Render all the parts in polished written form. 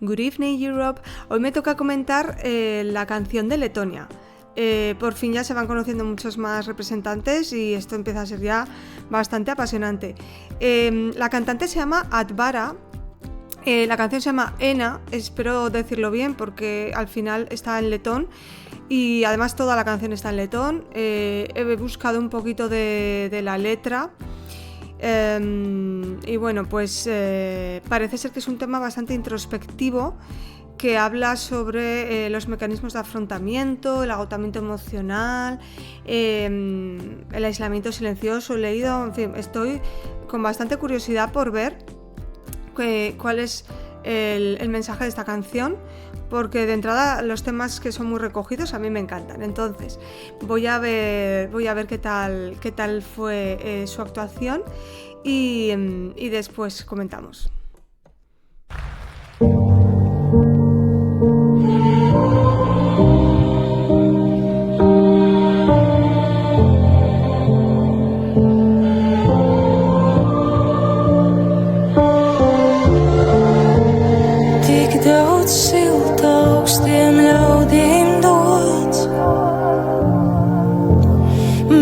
Good Evening Europe. Hoy me toca comentar la canción de Letonia. Por fin ya se van conociendo muchos más representantes y esto empieza a ser ya bastante apasionante. La cantante se llama Advara, la canción se llama Ena, espero decirlo bien porque al final está en letón y además toda la canción está en letón. He buscado un poquito de la letra. Y bueno, pues parece ser que es un tema bastante introspectivo que habla sobre los mecanismos de afrontamiento, el agotamiento emocional, el aislamiento silencioso. He leído, en fin, estoy con bastante curiosidad por ver cuál es el mensaje de esta canción, porque de entrada los temas que son muy recogidos a mí me encantan. Entonces voy a ver qué tal fue su actuación y después comentamos.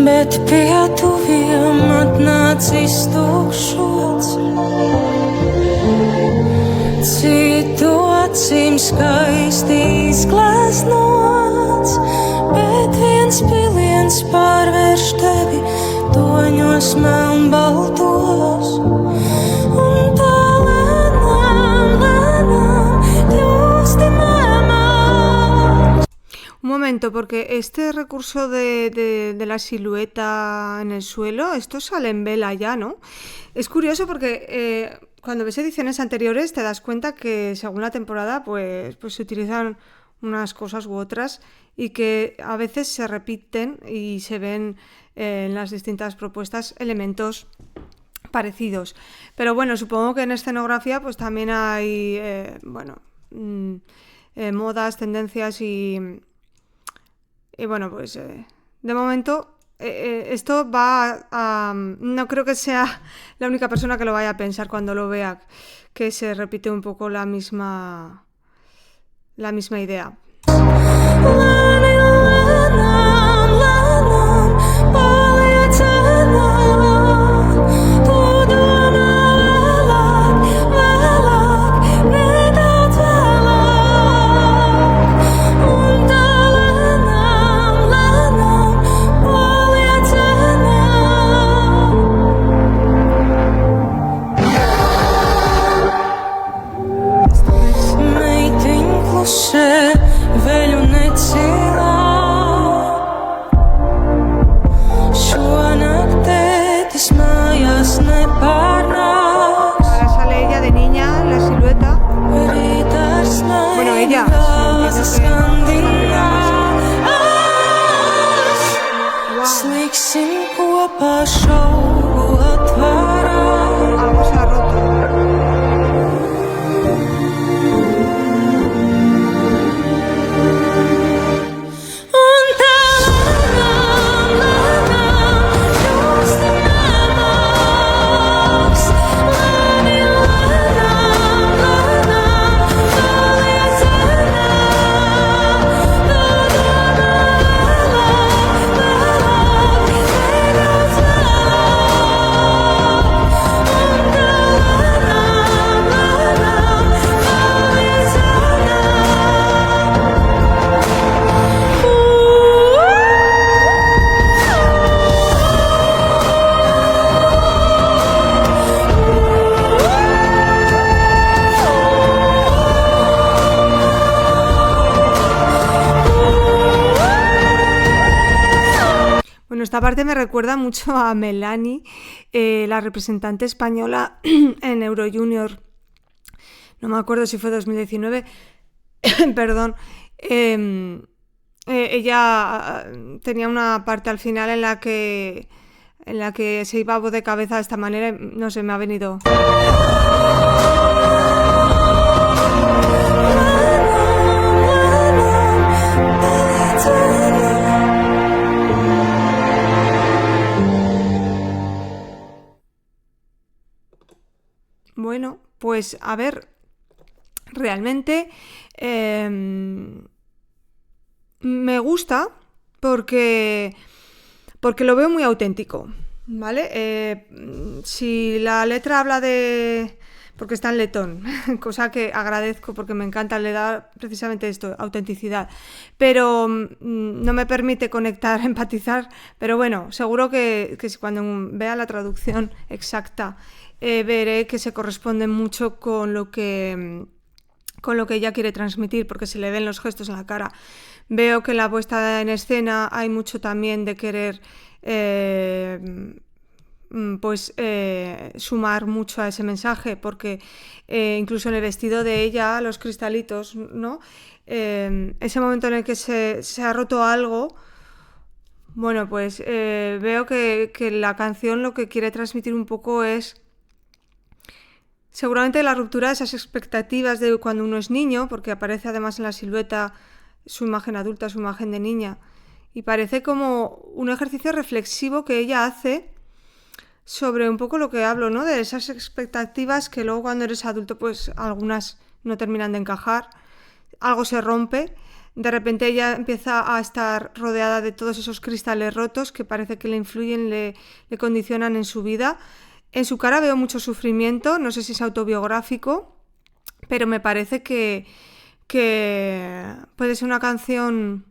Bet pie tuviem atnācis tukšots, citu acīm skaisti izgleznots, bet viens piliens pārvērš tevi toņos melnbaltos, un tā lēnām kļūsti mamā. Un momento, porque este recurso de la silueta en el suelo, esto sale en vela ya, ¿no? Es curioso porque cuando ves ediciones anteriores te das cuenta que según la temporada pues se utilizan unas cosas u otras y que a veces se repiten y se ven en las distintas propuestas elementos parecidos. Pero bueno, supongo que en escenografía pues también hay modas, tendencias y bueno, pues de momento esto va a... No creo que sea la única persona que lo vaya a pensar cuando lo vea, que se repite un poco la misma idea. Algo se ha roto. Esta parte me recuerda mucho a Melanie, la representante española en Euro Junior, no me acuerdo si fue 2019, perdón. Ella tenía una parte al final en la que se iba de cabeza de esta manera, no sé, me ha venido. Bueno, pues a ver, realmente me gusta porque lo veo muy auténtico, ¿vale? Si la letra habla de... porque está en letón, cosa que agradezco porque me encanta, le da precisamente esto, autenticidad, pero no me permite conectar, empatizar, pero bueno, seguro que cuando vea la traducción exacta veré que se corresponde mucho con lo que ella quiere transmitir, porque se le ven los gestos en la cara. Veo que en la puesta en escena hay mucho también de querer sumar mucho a ese mensaje, porque incluso en el vestido de ella, los cristalitos, ¿no? Ese momento en el que se ha roto algo, bueno, pues veo que la canción lo que quiere transmitir un poco es seguramente la ruptura de esas expectativas de cuando uno es niño, porque aparece además en la silueta su imagen adulta, su imagen de niña, y parece como un ejercicio reflexivo que ella hace sobre un poco lo que hablo, ¿no? De esas expectativas que luego cuando eres adulto pues algunas no terminan de encajar, algo se rompe, de repente ella empieza a estar rodeada de todos esos cristales rotos que parece que le influyen, le condicionan en su vida. En su cara veo mucho sufrimiento, no sé si es autobiográfico, pero me parece que puede ser una canción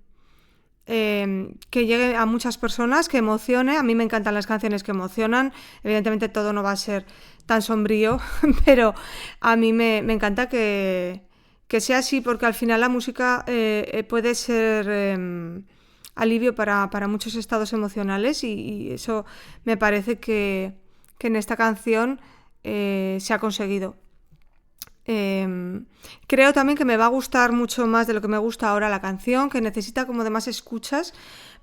que llegue a muchas personas, que emocione. A mí me encantan las canciones que emocionan, evidentemente todo no va a ser tan sombrío, pero a mí me encanta que sea así, porque al final la música puede ser alivio para muchos estados emocionales y eso me parece que en esta canción se ha conseguido. Creo también que me va a gustar mucho más de lo que me gusta ahora la canción, que necesita como de más escuchas,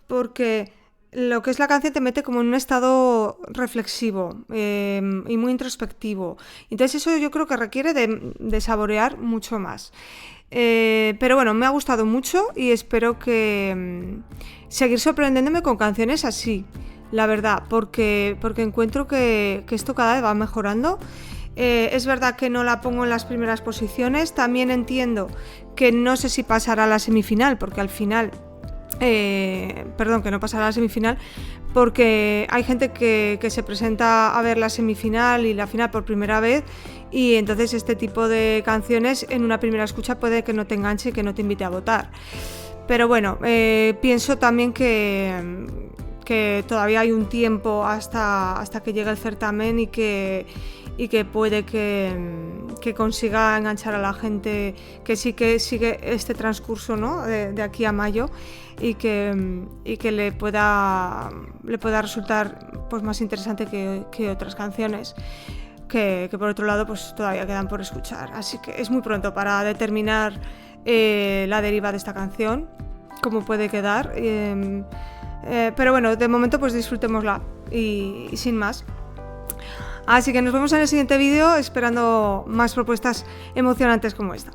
porque lo que es la canción te mete como en un estado reflexivo y muy introspectivo. Entonces eso yo creo que requiere de saborear mucho más. Pero bueno, me ha gustado mucho y espero que seguir sorprendiéndome con canciones así, la verdad, porque encuentro que esto cada vez va mejorando. Es verdad que no la pongo en las primeras posiciones, también entiendo que no sé si pasará a la semifinal, porque al final, que no pasará a la semifinal, porque hay gente que se presenta a ver la semifinal y la final por primera vez, y entonces este tipo de canciones en una primera escucha puede que no te enganche y que no te invite a votar. Pero bueno, pienso también que todavía hay un tiempo hasta que llegue el certamen y que puede que consiga enganchar a la gente que sí que sigue este transcurso, ¿no? de aquí a mayo y que le pueda resultar pues más interesante que otras canciones que por otro lado pues todavía quedan por escuchar. Así que es muy pronto para determinar la deriva de esta canción, cómo puede quedar, pero bueno, de momento pues disfrutémosla y sin más. Así que nos vemos en el siguiente vídeo esperando más propuestas emocionantes como esta.